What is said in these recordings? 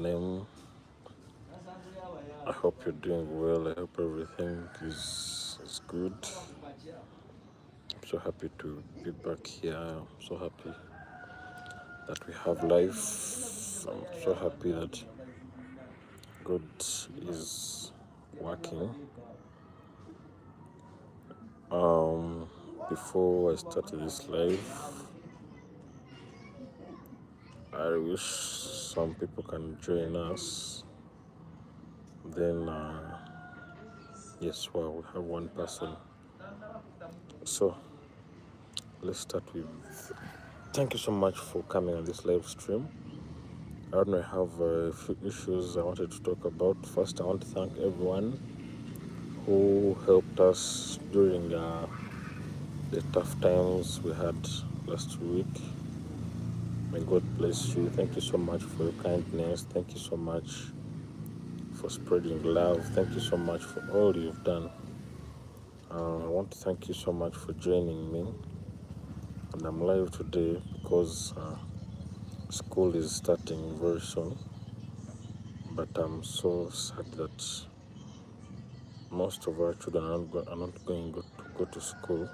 name. I hope you're doing well. I hope everything is good. I'm so happy to be back here. I'm so happy that we have life. I'm so happy that God is working. Before I started this live, I wish some people can join us. Then, yes, well, we have one person. So let's start with thank you so much for coming on this live stream. I don't know, I have a few issues I wanted to talk about. First, I want to thank everyone who helped us during the tough times we had last week. May God bless you. Thank you so much for your kindness. Thank you so much for spreading love. Thank you so much for all you've done. I want to thank you so much for joining me. And I'm live today because school is starting very soon. But I'm so sad that most of our children are not going to go to school,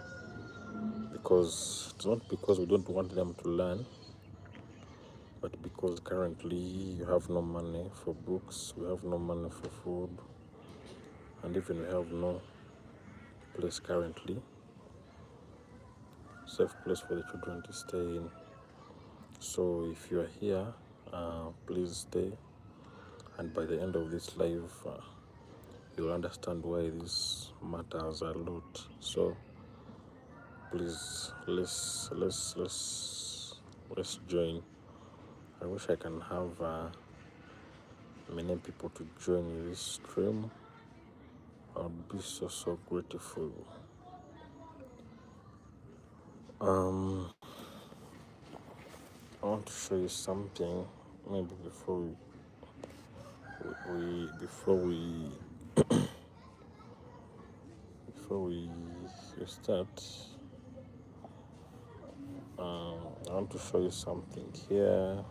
because it's not because we don't want them to learn, but because currently you have no money for books, we have no money for food, and even we have no place currently, safe place for the children to stay in. So if you are here, please stay, and by the end of this live, you'll understand why this matters a lot. So please, let's join. I wish I can have many people to join this stream. I'll be so grateful. I want to show you something. Maybe before we start, I want to show you something here.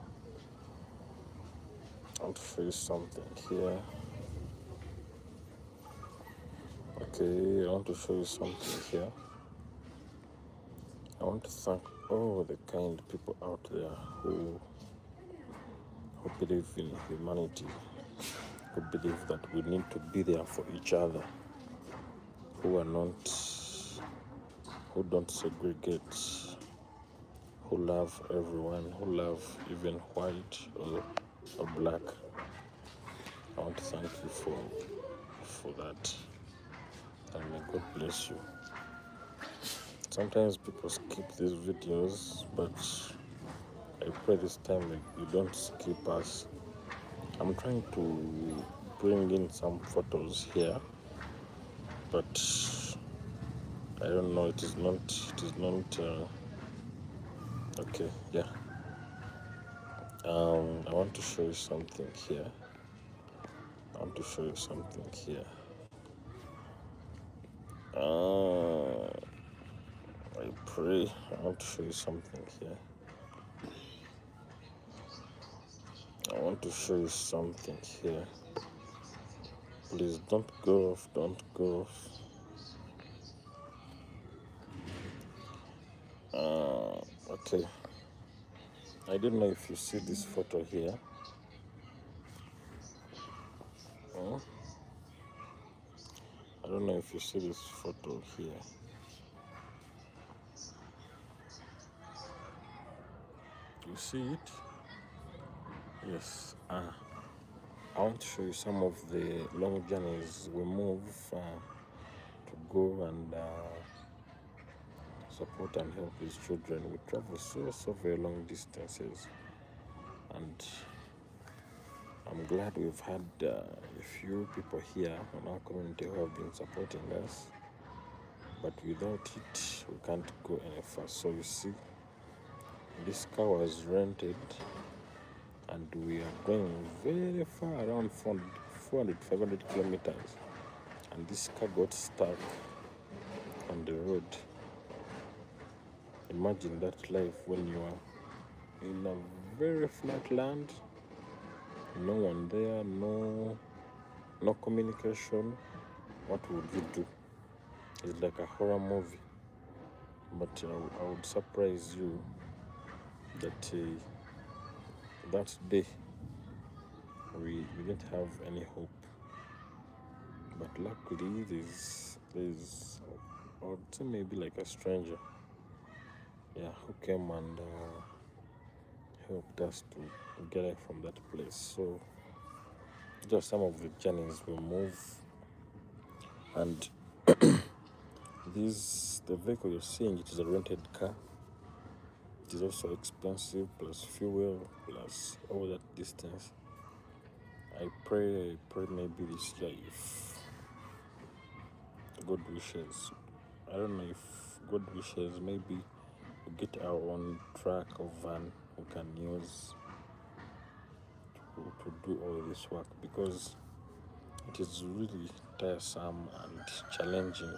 Okay, I want to show you something here. I want to thank all the kind people out there who believe in humanity, who believe that we need to be there for each other, who don't segregate, who love everyone, who love even white or black. I want to thank you for that, and may God bless you. Sometimes people skip these videos, but I pray this time you don't skip us. I'm trying to bring in some photos here, but I don't know, it is not okay. Yeah, I want to show you something here. I pray. I want to show you something here. Please don't go off. Okay. I don't know if you see this photo here. I don't know if you see this photo here. You see it? Yes. I want to show you some of the long journeys we move to go and support and help these children. We travel so very long distances, and I'm glad we've had a few people here in our community who have been supporting us, but without it we can't go any far. So you see, this car was rented and we are going very far, around 500 kilometers, and this car got stuck on the road. Imagine that life when you are in a very flat land, no one there, no communication. What would you do? It's like a horror movie. But I would surprise you that that day we didn't have any hope. But luckily, there's I would say maybe like a stranger, yeah, who came and helped us to get away from that place. So just some of the journeys we move, and the vehicle you're seeing, it is a rented car. It is also expensive, plus fuel, plus all that distance. I pray maybe this year, if God wishes, I don't know, if God wishes, maybe we get our own truck or van we can use to do all this work, because it is really tiresome and challenging.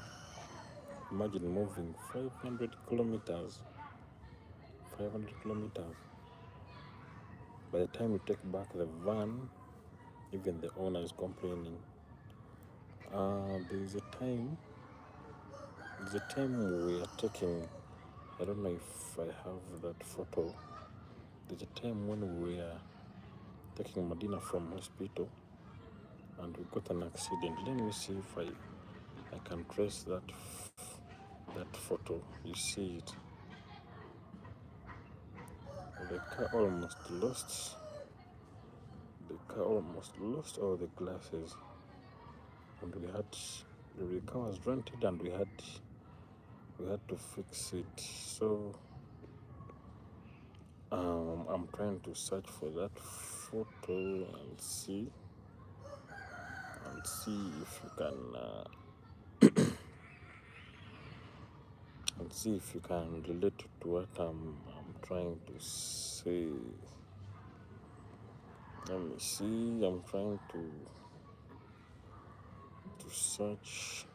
Imagine moving 500 kilometers. 500 kilometers. By the time you take back the van, even the owner is complaining. There's a time we are taking, I don't know if I have that photo. There's a time when we were taking Medina from hospital and we got an accident. Let me see if I can trace that photo. You see it. The car almost lost all the glasses, and the car was rented, and we had to fix it. So I'm trying to search for that photo and see if you can relate to what I'm trying to say. Let me see. I'm trying to search.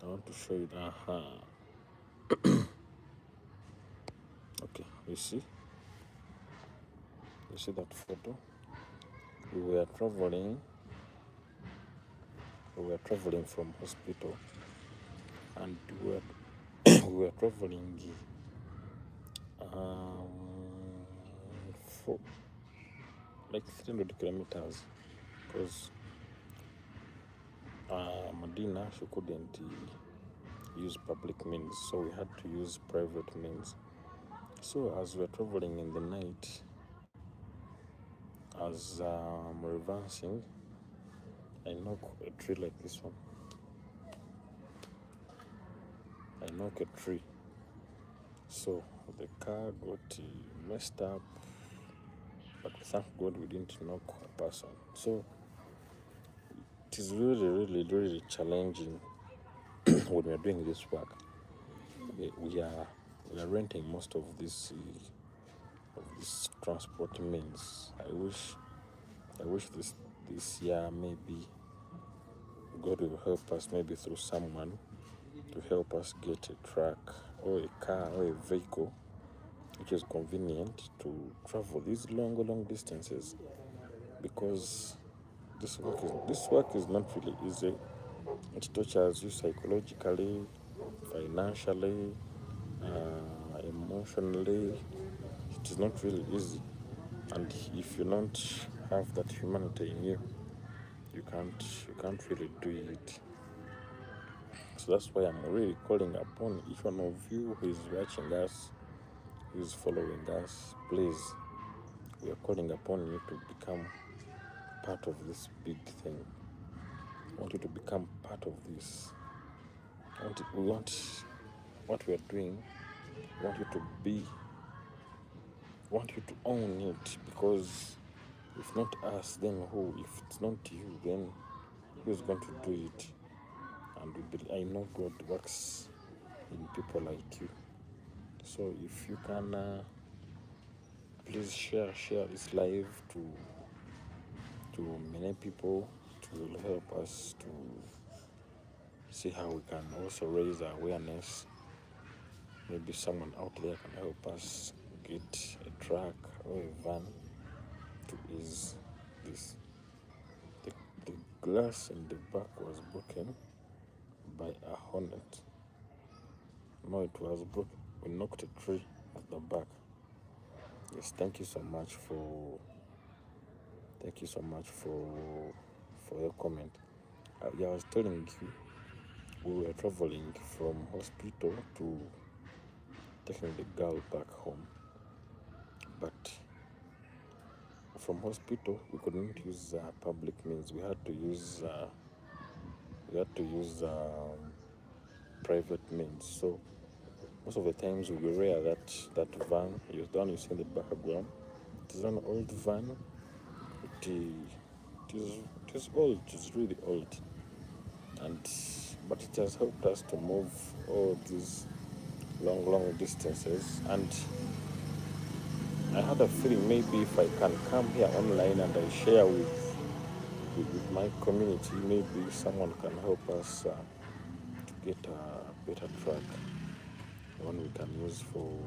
I want to show you that. Okay, you see that photo? We were traveling from hospital, and we were traveling for like 300 kilometers, because Medina, she couldn't use public means, so we had to use private means. So as we're traveling in the night, as reversing, I knock a tree like this one. I knock a tree. So the car got messed up, but thank God we didn't knock a person. So it is really, really, really challenging when we are doing this work. We are renting most of this transport means. I wish this year maybe God will help us, maybe through someone, to help us get a truck or a car or a vehicle which is convenient to travel these long distances, because this work is not really easy. It tortures you psychologically, financially, emotionally. It is not really easy, and if you don't have that humanity in you, you can't really do it. So that's why I'm really calling upon each one of you who is watching us, who is following us. Please, we are calling upon you to become part of this big thing. I want you to become part of this. We want what we are doing. We want you to be. We want you to own it, because if not us, then who? If it's not you, then who is going to do it? And I know God works in people like you. So if you can, please share this live to many people. It will help us to see how we can also raise awareness. Maybe someone out there can help us get a truck or a van to ease this. The glass in the back was broken by a hornet. No, it was broken. We knocked a tree at the back. Yes, thank you so much for your comment. Yeah, I was telling you we were traveling from hospital to taking the girl back home, but from hospital we couldn't use public means. We had to use private means. So most of the times we were rare that van. The one you see in the background. It is an old van. It is old. It is really old, but it has helped us to move all these long distances. And I had a feeling maybe if I can come here online and I share with my community, maybe someone can help us to get a better track, one we can use for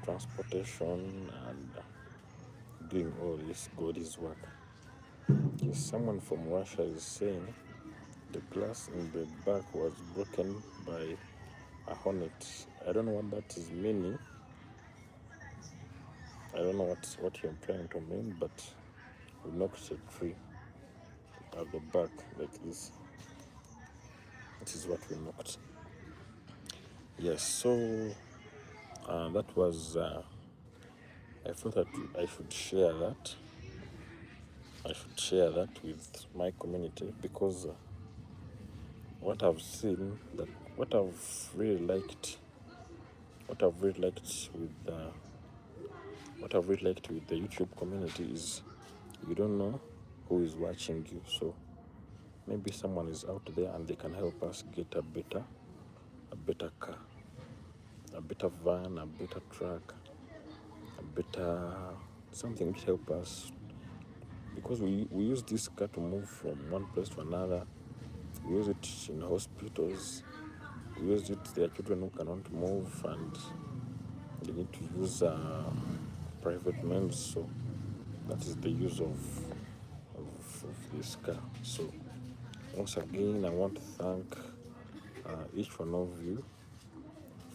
transportation and doing all this God's work. Yes, someone from Russia is saying the glass in the back was broken by a hornet. I don't know what that is meaning. I don't know what you're trying to mean, but we knocked a tree at the back like this. This is what we knocked. Yes, so that was. I thought that I should share that. I should share that with my community because what I've seen, what I've really liked with the YouTube community is you don't know who is watching you. So maybe someone is out there and they can help us get a better car, a better van, a better truck, a better something to help us, because we use this car to move from one place to another. We use it in hospitals. We use it. There are children who cannot move and they need to use private means. So that is the use of this car. So once again, I want to thank each one of you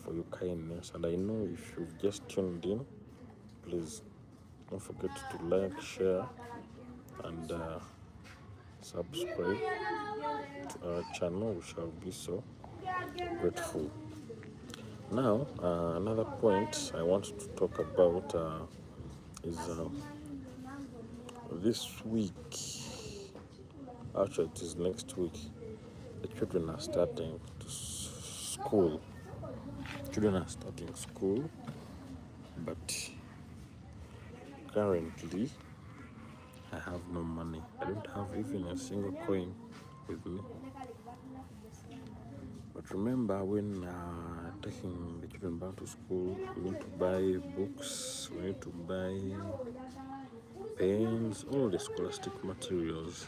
for your kindness. And I know if you've just tuned in, please don't forget to like, share, and subscribe to our channel. We shall be so grateful. Now, another point I want to talk about is this week. Actually, it is next week. The children are starting school. Children are starting school, but currently I have no money. I don't have even a single coin with me. But remember, when taking the children back to school, we need to buy books, we need to buy pens, all the scholastic materials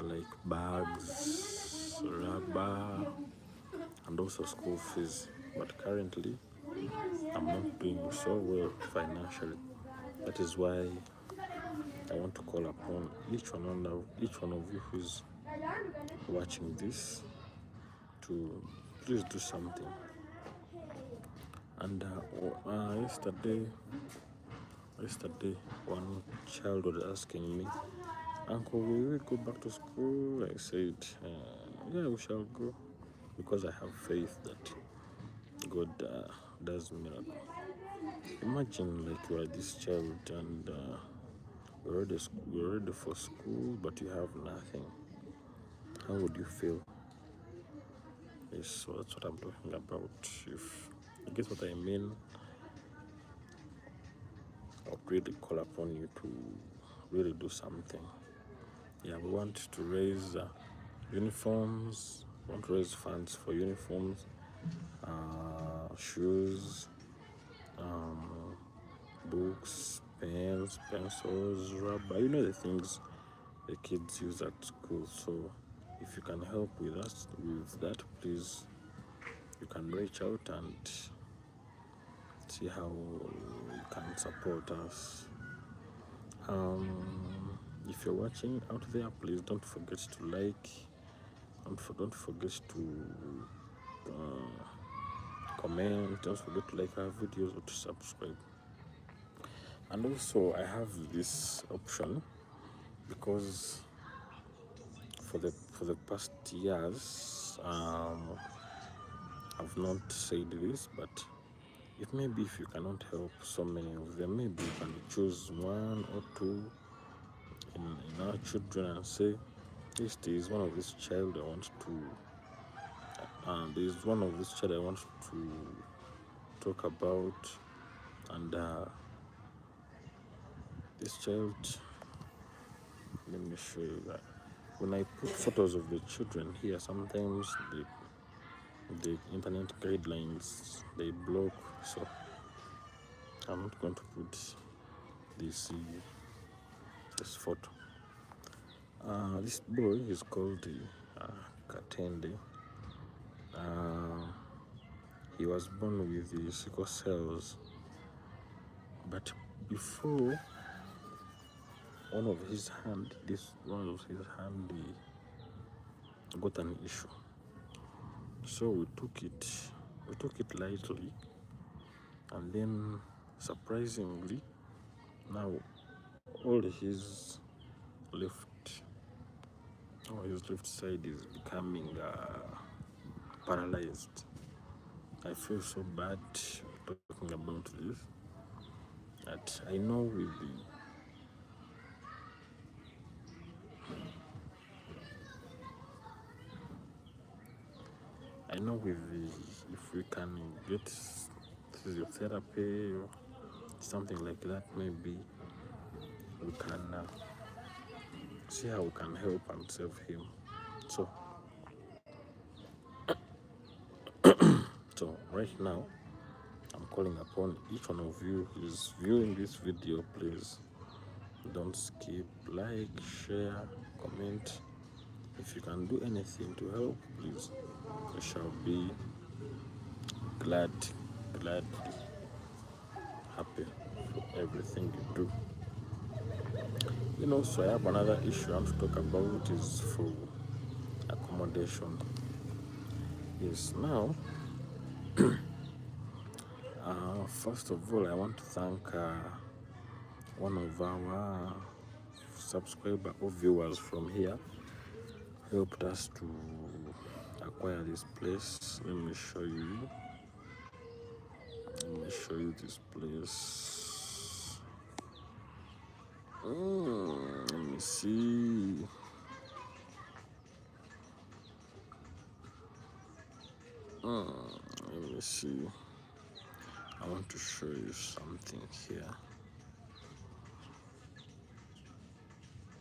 like bags, rubber, and also school fees. But currently, I'm not doing so well financially. That is why I want to call upon each one of you who is watching this to please do something. And yesterday, one child was asking me, "Uncle, will we go back to school?" I said, "Yeah, we shall go," because I have faith that God does miracle. Imagine like you are this child and you're ready for school, but you have nothing. How would you feel? Yes, so that's what I'm talking about. If you get what I mean, I would really call upon you to really do something. Yeah, we want to raise uniforms. We want to raise funds for uniforms, shoes, books, pens, pencils, rubber. You know the things the kids use at school. So if you can help with us with that, please, you can reach out and see how you can support us. If you're watching out there, please don't forget to like, don't forget to comment, don't forget to like our videos or to subscribe. And also I have this option, because for the past years I've not said this, but if you cannot help so many of them, maybe you can choose one or two in our children and say, this is one of this child I want to there is one of this child I want to talk about, and this child, let me show you that. When I put photos of the children here, sometimes the internet guidelines, they block, so I'm not going to put this photo. This boy is called Katende. He was born with the sickle cells, but before one of his hand got an issue. So we took it lightly, and then surprisingly, now all his left side is becoming paralyzed. I feel so bad talking about this, that I know if we can get physiotherapy or something like that, maybe we can see how we can help and save him. So right now, I'm calling upon each one of you who is viewing this video, please don't skip, like, share, comment. If you can do anything to help, please, I shall be glad, happy for everything you do. So I have another issue I want to talk about, is for accommodation. Yes, now, first of all, I want to thank one of our subscriber or viewers from here, helped us to acquire this place. Let me show you this place. Let me see. I want to show you something here.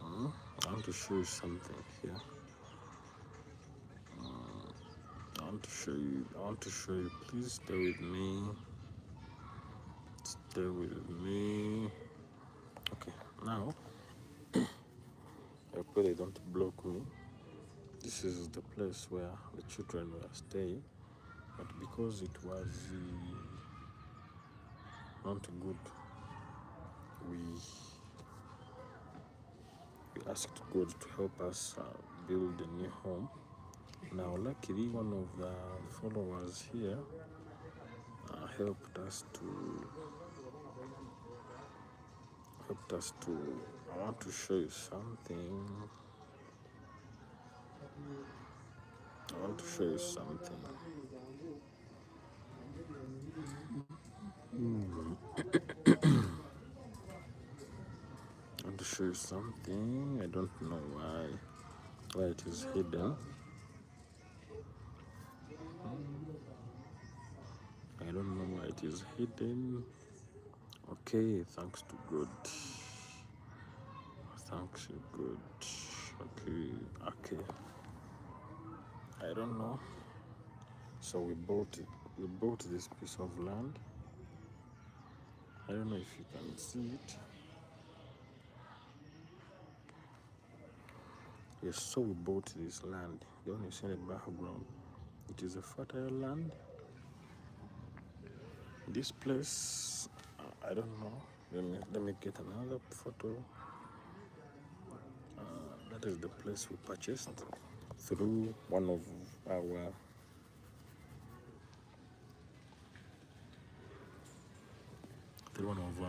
I want to show you something here. I want to show you. Please stay with me. Okay, now I pray they don't block me. This is the place where the children were staying, but because it was not good, we asked God to help us build a new home. Now, luckily, one of the followers here helped us to. I want to show you something. I want to show you something. I don't know why it is hidden. I don't know why it is hidden. Okay, thanks to God. Thanks to God. Okay. I don't know. So we bought this piece of land. I don't know if you can see it. Yes, so we bought this land. The one you see in the background, it is a fertile land. This place, I don't know. Let me get another photo. That is the place we purchased through one of our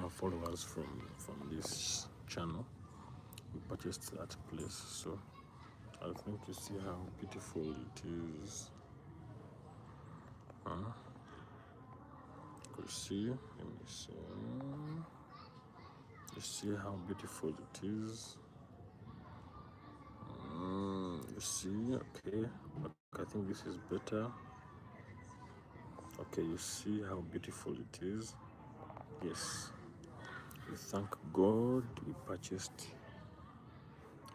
followers from this channel. We purchased that place, so I think you see how beautiful it is. You see, let me see. You see how beautiful it is. You see, okay. I think this is better. Okay, you see how beautiful it is. Yes, we thank God we purchased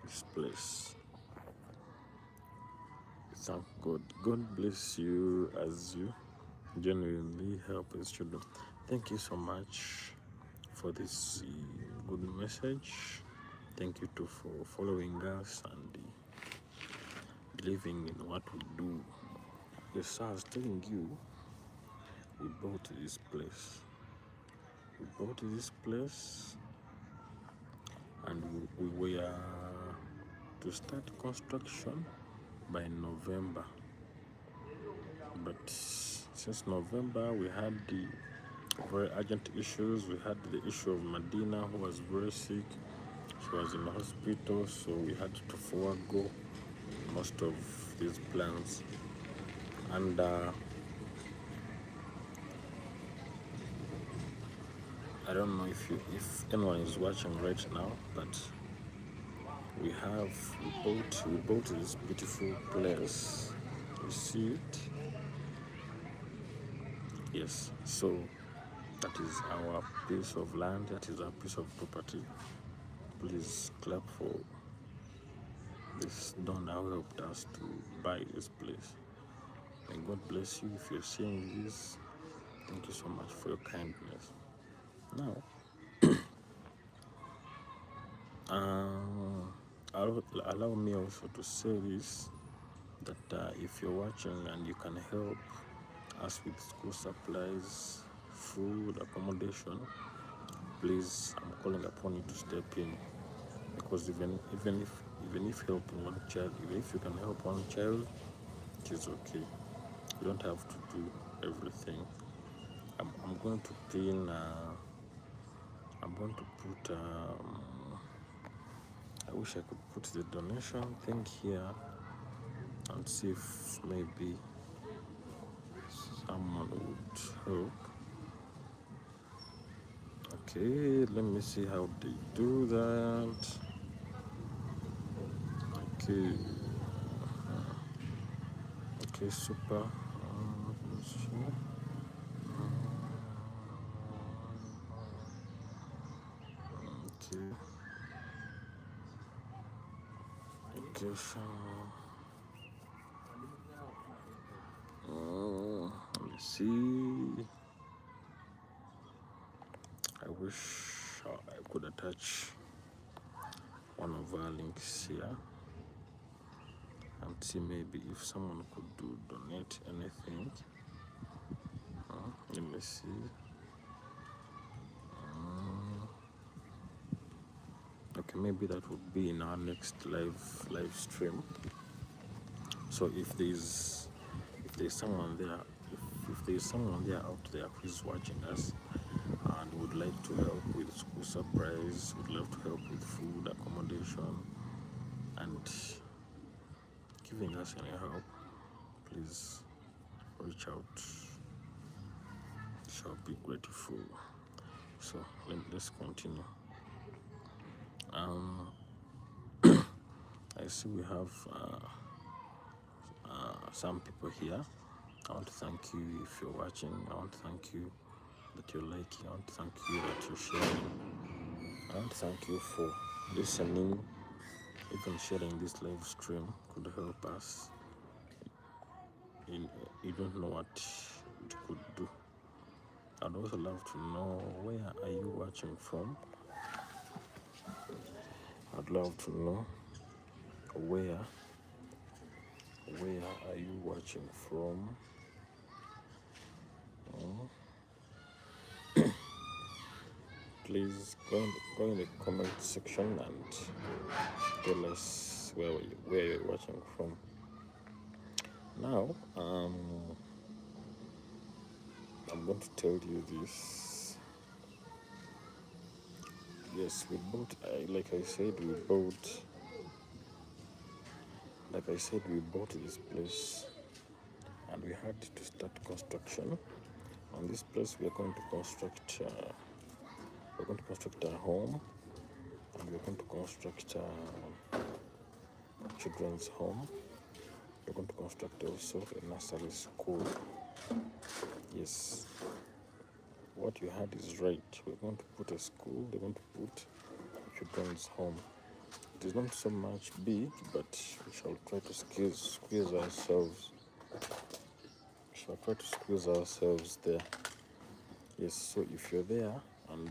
this place. We thank God. God bless you as you genuinely help His children. Thank you so much for this good message. Thank you too for following us and believing in what we do. Yes, I was telling you, we bought this place. We bought this place and we were to start construction by November. But since November, we had the very urgent issues. We had the issue of Medina, who was very sick. She was in the hospital, so we had to forego most of these plans. And I don't know if anyone is watching right now, but we bought this beautiful place. You see it? Yes. So that is our piece of land. That is our piece of property. Please clap for this donor who helped us to buy this place. And God bless you if you're seeing this. Thank you so much for your kindness. Now, allow me also to say this, that if you're watching and you can help us with school supplies, food, accommodation, please, I'm calling upon you to step in, because even if helping one child, even if you can help one child, it is okay. You don't have to do everything. I'm going to pin. I'm going to put. I wish I could put the donation thing here and see if maybe someone would help. Okay, let me see how they do that. Okay, okay, super. Let's see. Okay, okay, so let me see. I wish I could attach one of our links here and see maybe if someone could donate anything. Let me see. Okay, maybe that would be in our next live stream. So if there's someone there, if there's someone there out there who is watching us and would like to help with school supplies, would love to help with food, accommodation, and giving us any help, please reach out. Shall be grateful. So let's continue. I see we have some people here. I want to thank you if you're watching. I want to thank you that you're liking. I want to thank you that you're sharing. I want to thank you for listening. Even sharing this live stream could help us. You don't know what it could do. I'd also love to know, where are you watching from? I'd love to know where are you watching from? please go in the comment section and tell us where you're watching from. Now, I'm going to tell you this. Yes, we bought. Like I said, we bought. Like I said, we bought this place, and we had to start construction. On this place, we are going to construct. We're going to construct a home, and we're going to construct a children's home. We're going to construct also a nursery school. Yes, what you had is right. We're going to put a school. We're going to put a children's home. It is not so much big, but we shall try to squeeze ourselves. We shall try to squeeze ourselves there. Yes, so if you're there and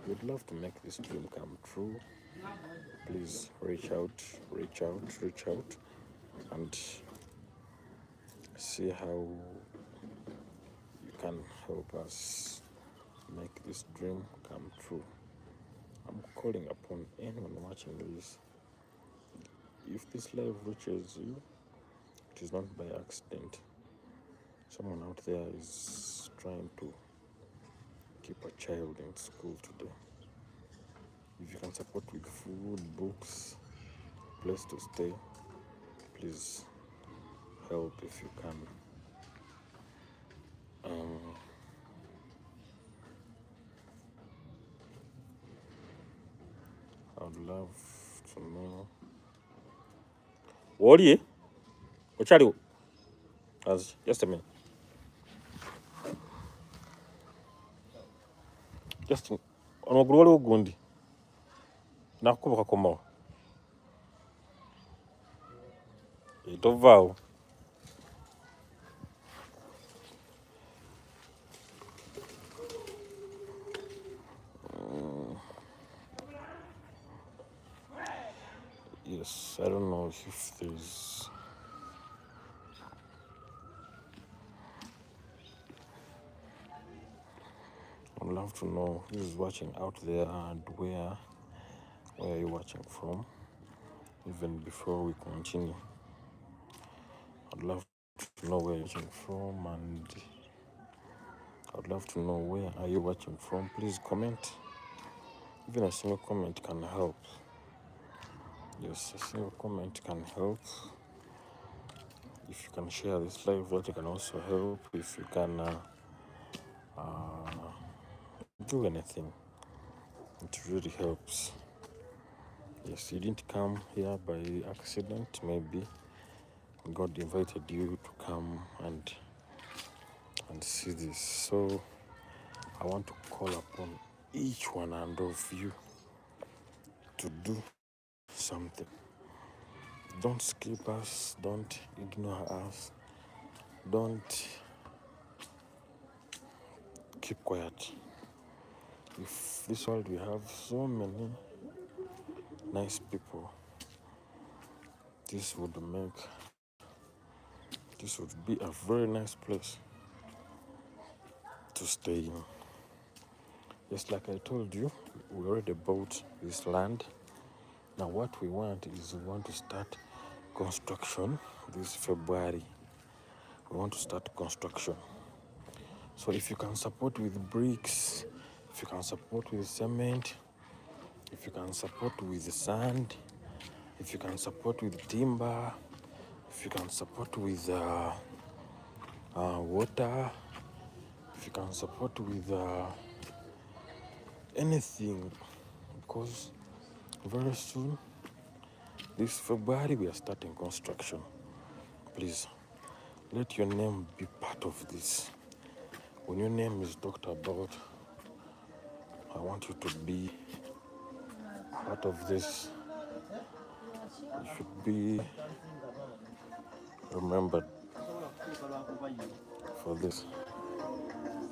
you'd love to make this dream come true, please reach out, and see how you can help us make this dream come true. I'm calling upon anyone watching this. If this live reaches you, it is not by accident. Someone out there is trying to keep a child in school today. If you can support with food, books, place to stay, please help if you can. I would love to know. What are you? What are you? Just a minute. Just on waliwo gundi nakukuba kakomawo tovaawo. Yes, I don't know if there's. I'd love to know who is watching out there and where are you watching from. Even before we continue, I'd love to know where you're watching from, and I'd love to know where are you watching from. Please comment. Even a single comment can help. Yes, a single comment can help. If you can share this live, that can also help. If you can do anything, it really helps. Yes, you didn't come here by accident. Maybe God invited you to come and see this. So I want to call upon each one and of you to do something. Don't skip us. Don't ignore us. Don't keep quiet. If this world we have so many nice people, this would be a very nice place to stay in. Just like I told you, we already bought this land. Now what we want is we want to start construction this February. We want to start construction. So if you can support with bricks, if you can support with cement, if you can support with sand, if you can support with timber, if you can support with water, if you can support with anything, because very soon, this February, we are starting construction. Please, let your name be part of this. When your name is talked about, I want you to be part of this. You should be remembered for this.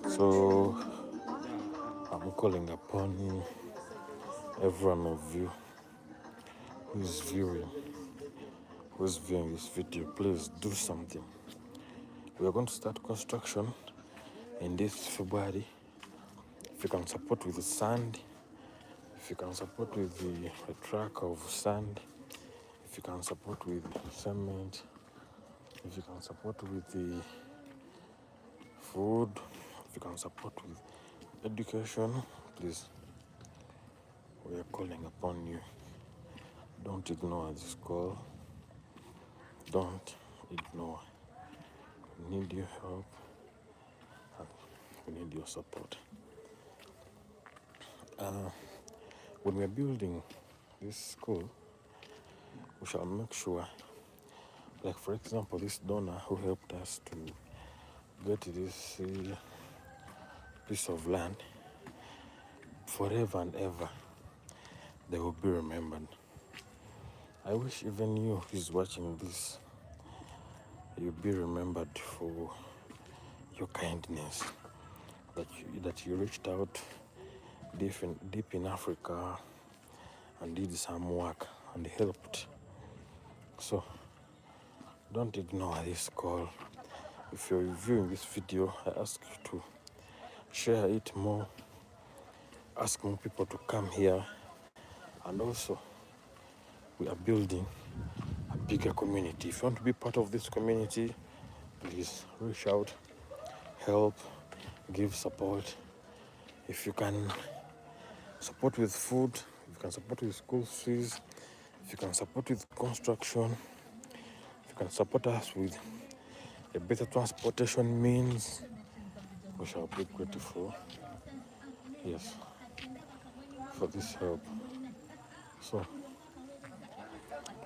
So I'm calling upon every one of you who's viewing this video. Please do something. We are going to start construction in this February you can support with the sand, if you can support with a truck of sand, if you can support with cement, if you can support with the food, if you can support with education, please, we are calling upon you. Don't ignore this call. Don't ignore. We need your help and we need your support. When we're building this school, we shall make sure, like for example, this donor who helped us to get this piece of land, forever and ever, they will be remembered. I wish even you who's watching this, you'll be remembered for your kindness, that you reached out deep in Africa and did some work and helped. So don't ignore this call. If you're viewing this video, I ask you to share it more, ask more people to come here, and also we are building a bigger community. If you want to be part of this community, please reach out, help, give support. If you can support with food, if you can support with school fees, if you can support with construction, if you can support us with a better transportation means, we shall be grateful. Yes, for this help. So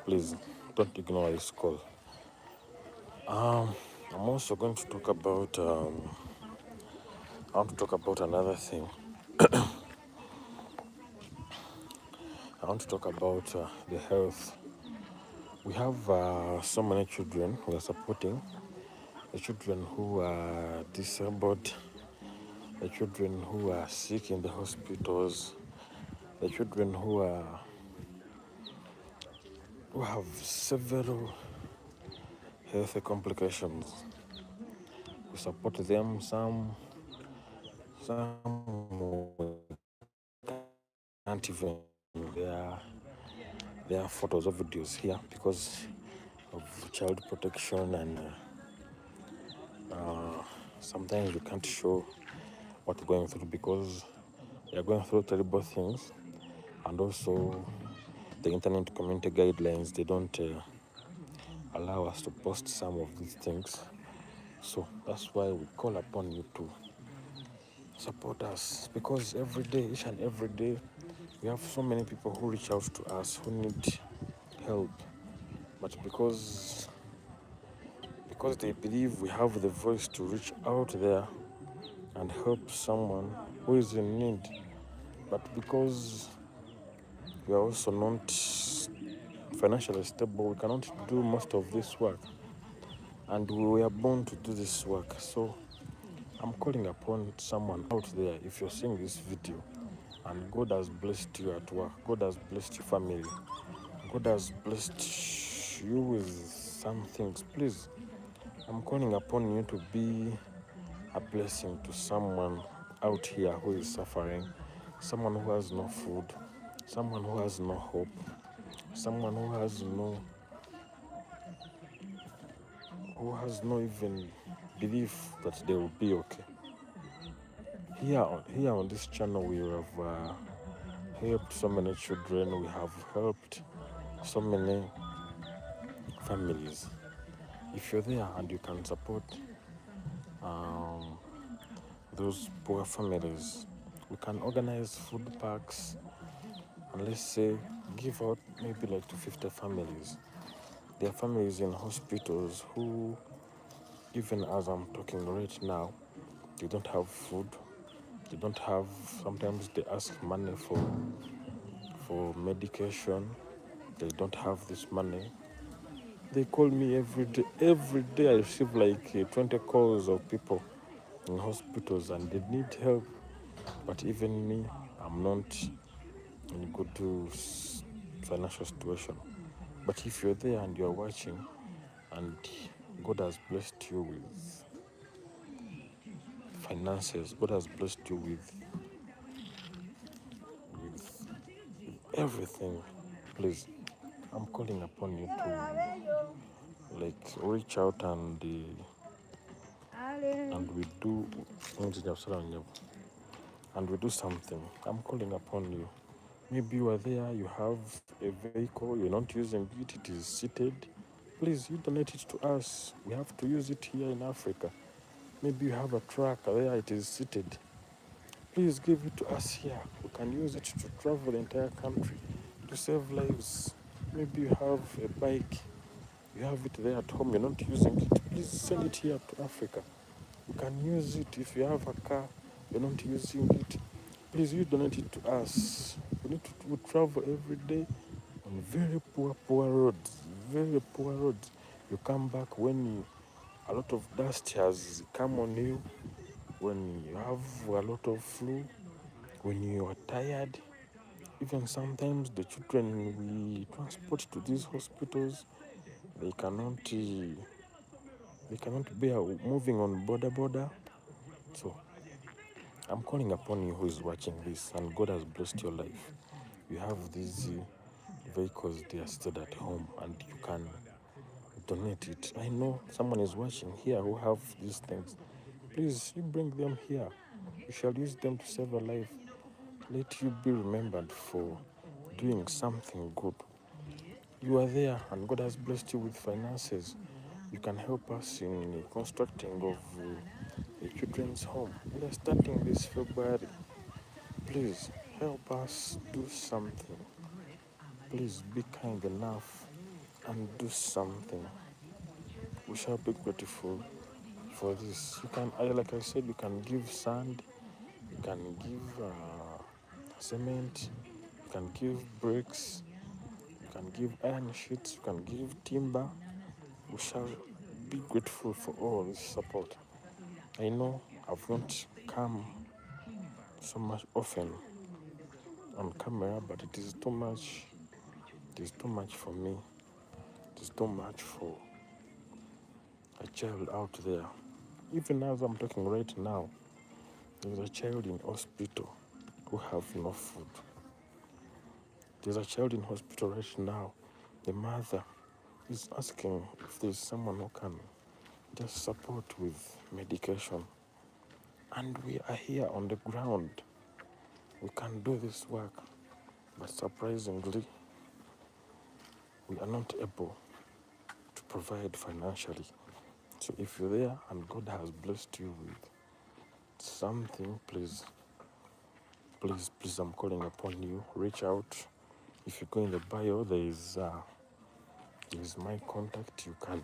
please don't ignore this call. I'm also going to talk about I want to talk about another thing. I want to talk about the health. We have so many children we are supporting. The children who are disabled, the children who are sick in the hospitals, the children who have several health complications. We support them. Some can't even their photos or videos here because of child protection, and sometimes you can't show what they're going through because they're going through terrible things, and also the internet community guidelines, they don't allow us to post some of these things. So that's why we call upon you to support us, because every day, each and every day, we have so many people who reach out to us who need help, but because they believe we have the voice to reach out there and help someone who is in need, but because we are also not financially stable, we cannot do most of this work, and we are born to do this work. So I'm calling upon someone out there. If you're seeing this video and God has blessed you at work, God has blessed your family, God has blessed you with some things, please, I'm calling upon you to be a blessing to someone out here who is suffering, someone who has no food, someone who has no hope, someone who has no even belief that they will be okay. Here on this channel, we have helped so many children. We have helped so many families. If you're there and you can support those poor families, we can organize food packs and let's say give out maybe like to 50 families. There are families in hospitals who, even as I'm talking right now, they don't have food. They don't have, sometimes they ask money for medication. They don't have this money. They call me every day. Every day I receive like 20 calls of people in hospitals and they need help. But even me, I'm not in a good financial situation. But if you're there and you're watching and God has blessed you with finances, God has blessed you with everything. Please, I'm calling upon you to reach out and we do and we do something. I'm calling upon you. Maybe you are there, you have a vehicle, you're not using it, it is seated. Please, you donate it to us. We have to use it here in Africa. Maybe you have a truck there, it is seated. Please give it to us here. We can use it to travel the entire country to save lives. Maybe you have a bike, you have it there at home, you're not using it. Please send it here to Africa. You can use it. If you have a car, you're not using it. Please, you donate it to us. We travel every day on very poor roads. Very poor roads. You come back when a lot of dust has come on you, when you have a lot of flu, when you are tired. Even sometimes the children we transport to these hospitals, they cannot bear moving on border. So I'm calling upon you who is watching this, and God has blessed your life. You have these vehicles, they are stored at home, and you can donate it. I know someone is watching here who have these things. Please, you bring them here. You shall use them to save a life. Let you be remembered for doing something good. You are there, and God has blessed you with finances. You can help us in the constructing of a children's home. We are starting this February. Please help us do something. Please be kind enough and do something. We shall be grateful for this. You can, like I said, you can give sand, you can give cement, you can give bricks, you can give iron sheets, you can give timber. We shall be grateful for all this support. I know I've not come so much often on camera, but it is too much. It is too much for me. It is too much for a child out there. Even as I'm talking right now, there's a child in hospital who have no food. There's a child in hospital right now. The mother is asking if there's someone who can just support with medication. And we are here on the ground. We can do this work, but surprisingly, we are not able to provide financially. So if you're there and God has blessed you with something, please, I'm calling upon you. Reach out. If you go in the bio, there is my contact. You can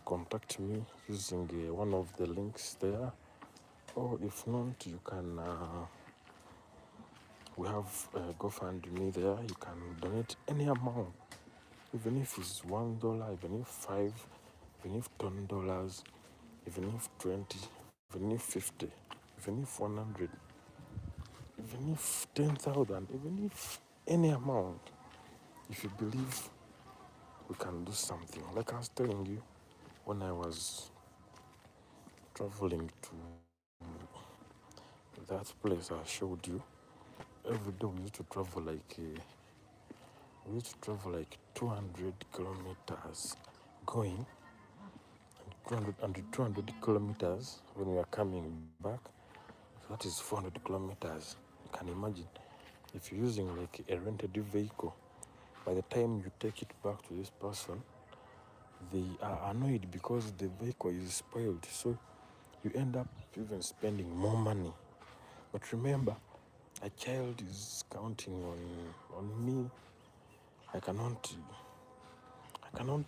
contact me using one of the links there. Or if not, you can, we have GoFundMe there. You can donate any amount, even if it's $1, even if $5, even if $10, even if 20, even if 50, even if 100, even if 10,000, even if any amount. If you believe we can do something. Like I was telling you, when I was traveling to that place I showed you, every day we used to travel like 200 kilometers going, and 200 kilometers when we are coming back. So that is 400 kilometers. You can imagine if you're using like a rented vehicle, by the time you take it back to this person, they are annoyed because the vehicle is spoiled. So you end up even spending more money. But remember, a child is counting on me. I cannot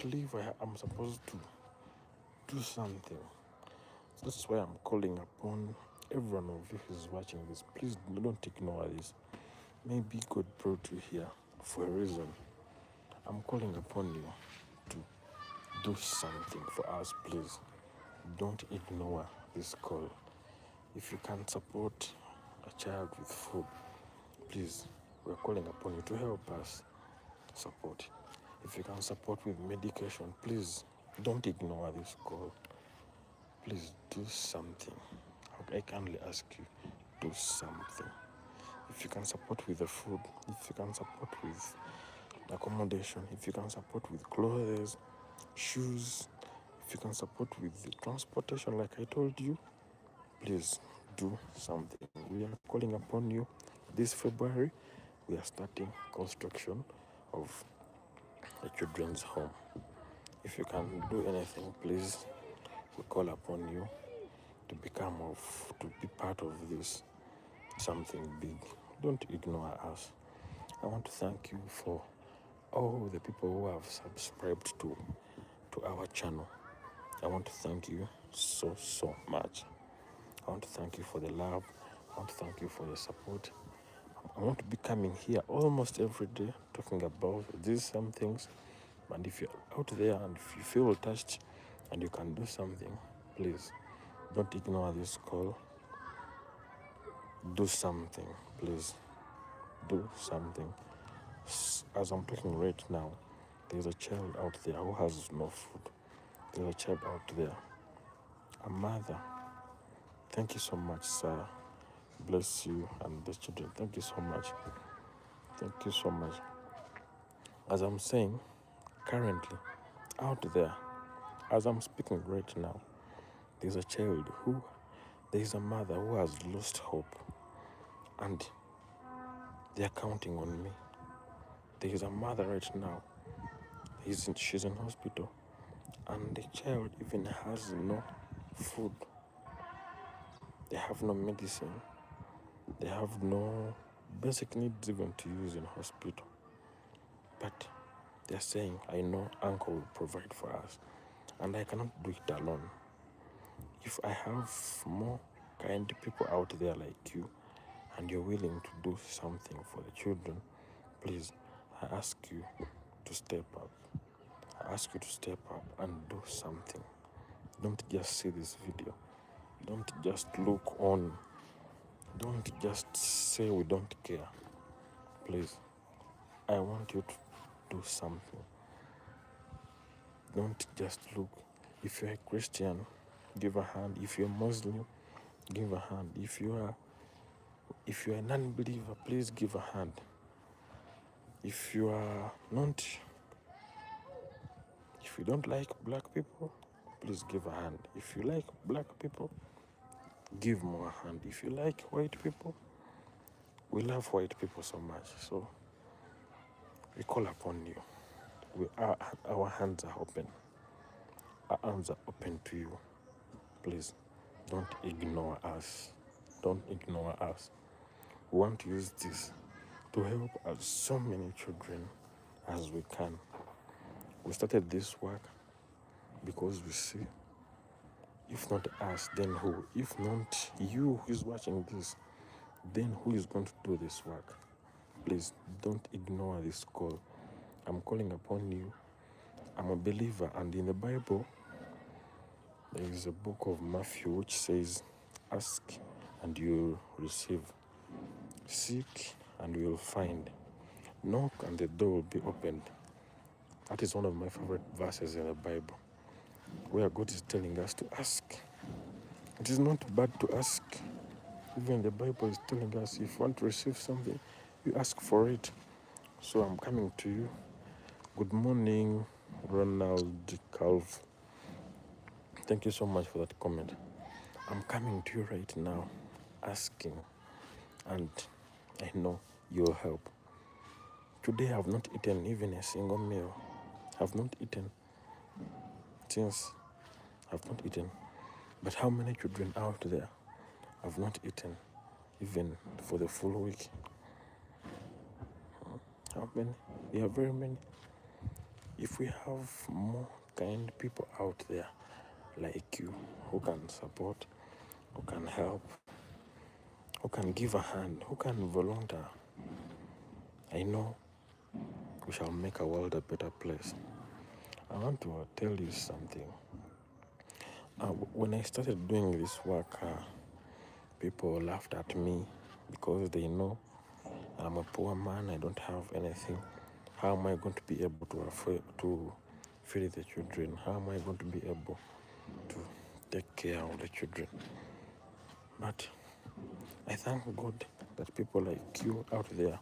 leave. I'm supposed to do something. So that's why I'm calling upon everyone of you who's watching this. Please don't ignore this. Maybe God brought you here for a reason. I'm calling upon you to do something for us, please. Don't ignore this call. If you can support a child with food, please, we're calling upon you to help us support. If you can support with medication, please don't ignore this call. Please do something. I kindly ask you, do something. if you can support with the food, if you can support with accommodation, if you can support with clothes, shoes, if you can support with the transportation like I told you, please do something. We are calling upon you. This February, we are starting construction of the children's home. If you can do anything, please, we call upon you to to be part of this something big. Don't ignore us. I want to thank you for all the people who have subscribed to our channel. I want to thank you so much. I want to thank you for the love. I want to thank you for the support. I want to be coming here almost every day talking about these some things. And if you're out there and if you feel touched and you can do something, please don't ignore this call. Do something, please. Do something. As I'm talking right now, there's a child out there who has no food. There's a child out there. A mother. Thank you so much, sir. Bless you and the children. Thank you so much. Thank you so much. As I'm saying, currently, out there, as I'm speaking right now, there's a mother who has lost hope, and they are counting on me. There is a mother right now. She's in hospital, and the child even has no food. They have no medicine. They have no basic needs even to use in hospital. But they're saying, I know Uncle will provide for us, and I cannot do it alone. If I have more kind people out there like you, and you're willing to do something for the children, please, I ask you to step up. I ask you to step up and do something. Don't just see this video. Don't just look on. Don't just say we don't care. Please, I want you to do something. Don't just look. If you're a Christian, give a hand. If you're Muslim, give a hand. If you're a non-believer, please give a hand. If you don't like black people, please give a hand. If you like black people, give more a hand. If you like white people, we love white people so much. So we call upon you. Our hands are open. Our arms are open to you. Please, don't ignore us. Don't ignore us. We want to use this to help as so many children as we can. We started this work because we see, if not us, then who? If not you who is watching this, then who is going to do this work? Please don't ignore this call. I'm calling upon you. I'm a believer, and in the Bible, there is a book of Matthew which says, ask and you'll receive. Seek and you'll find. Knock and the door will be opened. That is one of my favorite verses in the Bible, where God is telling us to ask. It is not bad to ask. Even the Bible is telling us if you want to receive something, you ask for it. So I'm coming to you. Good morning, Ronald Calv. Thank you so much for that comment. I'm coming to you right now, asking, and I know you'll help. Today I have not eaten even a single meal. I've not eaten since. I've not eaten. But how many children out there have not eaten even for the full week? How many? There are very many. If we have more kind people out there like you who can support, who can help, who can give a hand, who can volunteer, I know we shall make our world a better place. I want to tell you something. When I started doing this work, people laughed at me because they know I'm a poor man, I don't have anything. How am I going to be able to feed the children? How am I going to be able to take care of the children? But I thank God that people like you out there,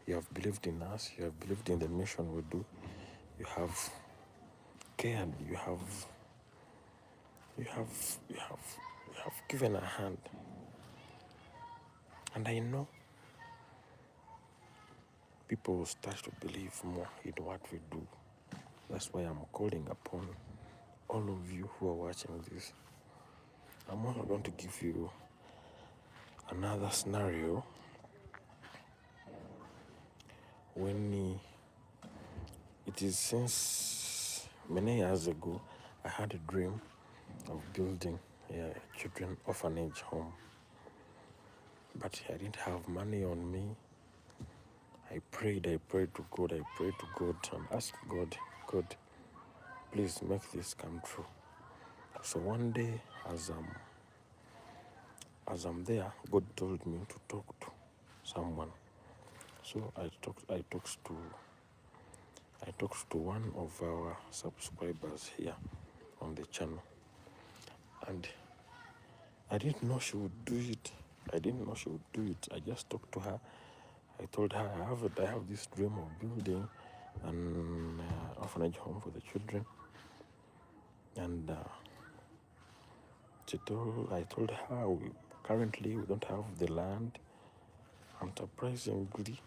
you have believed in us, you have believed in the mission we do, you have cared, you have given a hand. And I know people will start to believe more in what we do. That's why I'm calling upon all of you who are watching this. I'm also going to give you another scenario. When it is since many years ago, I had a dream of building a children orphanage home. But I didn't have money on me. I prayed to God, and asked God, please make this come true. So one day, as I'm there, God told me to talk to someone. So I talked to one of our subscribers here on the channel, and I didn't know she would do it. I just talked to her. I told her I have this dream of building an orphanage home for the children, and I told her currently we don't have the land, and surprisingly,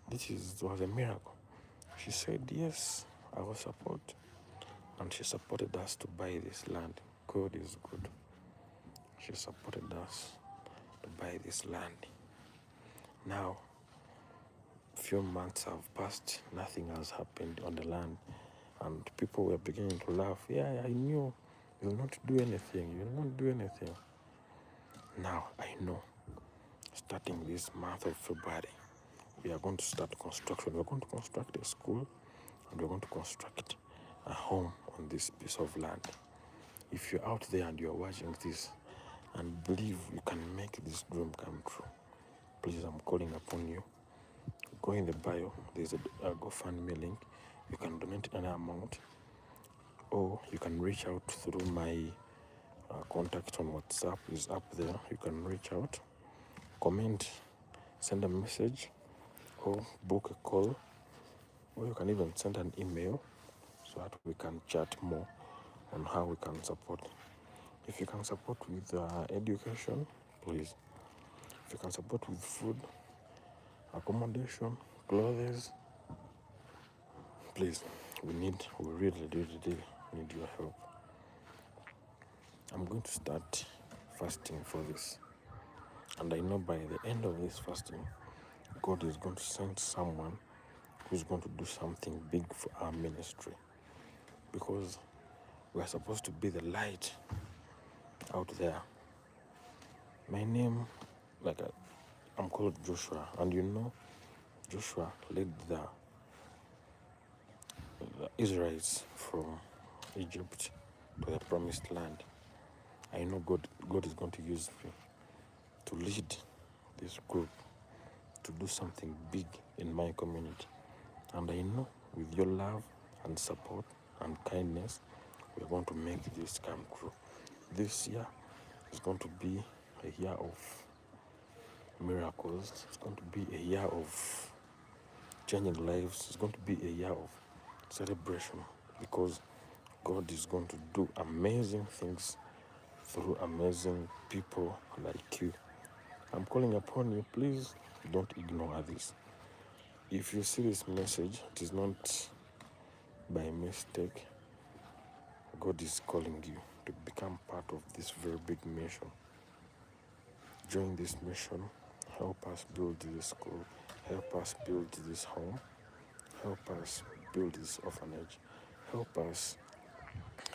was a miracle. She said yes, I will support, and she supported us to buy this land. God is good. She supported us to buy this land. Now, few months have passed, nothing has happened on the land, and people were beginning to laugh. Yeah, I knew you will not do anything. Now I know, starting this month of February, we are going to start construction. We're going to construct a school, and we're going to construct a home on this piece of land. If you're out there and you're watching this and believe you can make this dream come true, please, I'm calling upon you. Go in the bio, there's a GoFundMe link. You can donate any amount, or you can reach out through my contact on WhatsApp is up there. You can reach out, comment, send a message, or book a call, or you can even send an email so that we can chat more on how we can support. If you can support with education, please. If you can support with food, accommodation, clothes, please. We really need your help. I'm going to start fasting for this. And I know by the end of this fasting, God is going to send someone who's going to do something big for our ministry. Because we are supposed to be the light out there. My name, I'm called Joshua. And Joshua led the Israelites from Egypt to the promised land. I know God is going to use me to lead this group to do something big in my community. And I know with your love and support and kindness, we're going to make this come true. This year is going to be a year of miracles. It's going to be a year of changing lives. It's going to be a year of celebration, because God is going to do amazing things through amazing people like you. I'm calling upon you, please don't ignore this. If you see this message, it is not by mistake. God is calling you to become part of this very big mission. Join this mission. Help us build this school. Help us build this home. Help us build this orphanage. Help us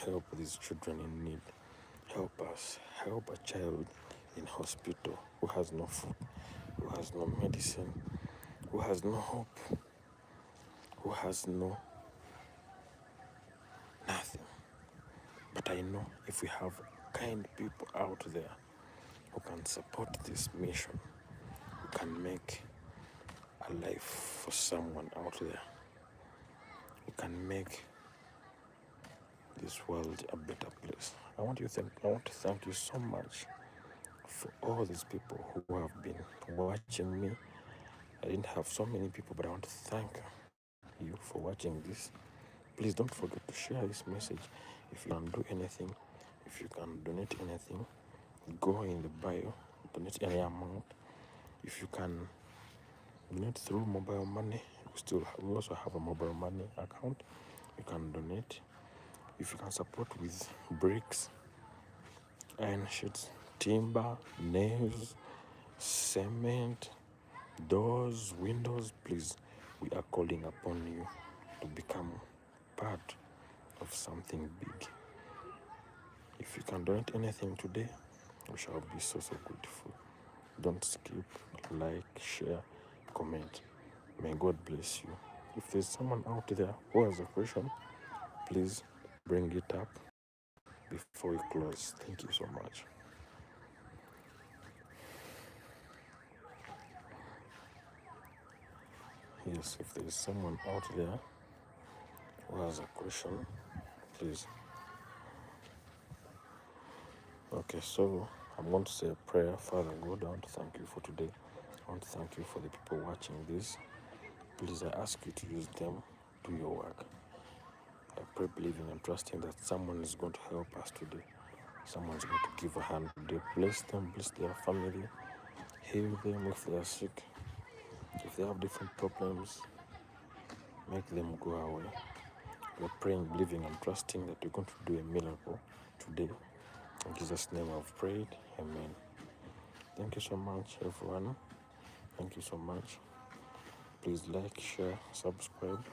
help these children in need. Help us help a child in hospital who has no food, who has no medicine, who has no hope, who has nothing. But I know if we have kind people out there who can support this mission, who can make a life for someone out there, who can make this world a better place. I want to thank you so much For all these people who have been watching me, I didn't have so many people, but I want to thank you for watching this. Please don't forget to share this message. If you can do anything, if you can donate anything, go in the bio, donate any amount. If you can donate through mobile money, we also have a mobile money account. You can donate. If you can support with bricks, iron sheets, timber, nails, cement, doors, windows, please, we are calling upon you to become part of something big. If you can donate anything today, we shall be so grateful. Don't skip, like, share, comment. May God bless you. If there's someone out there who has a question, please bring it up before we close. Thank you so much. Yes, if there's someone out there who has a question, please. Okay, so I'm going to say a prayer. Father God, I want to thank you for today. I want to thank you for the people watching this. Please, I ask you to use them, do your work. I pray, believing and trusting that someone is going to help us today. Someone's going to give a hand today. Bless them, bless their family, heal them if they are sick. If they have different problems, make them go away. We're praying, believing and trusting that you're going to do a miracle today. In Jesus' name I've prayed. Amen. Thank you so much, everyone. Thank you so much. Please like, share, subscribe.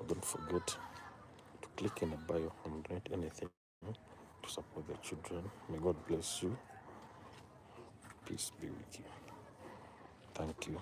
Don't forget to click in the bio and donate anything to support the children. May God bless you. Peace be with you. Thank you.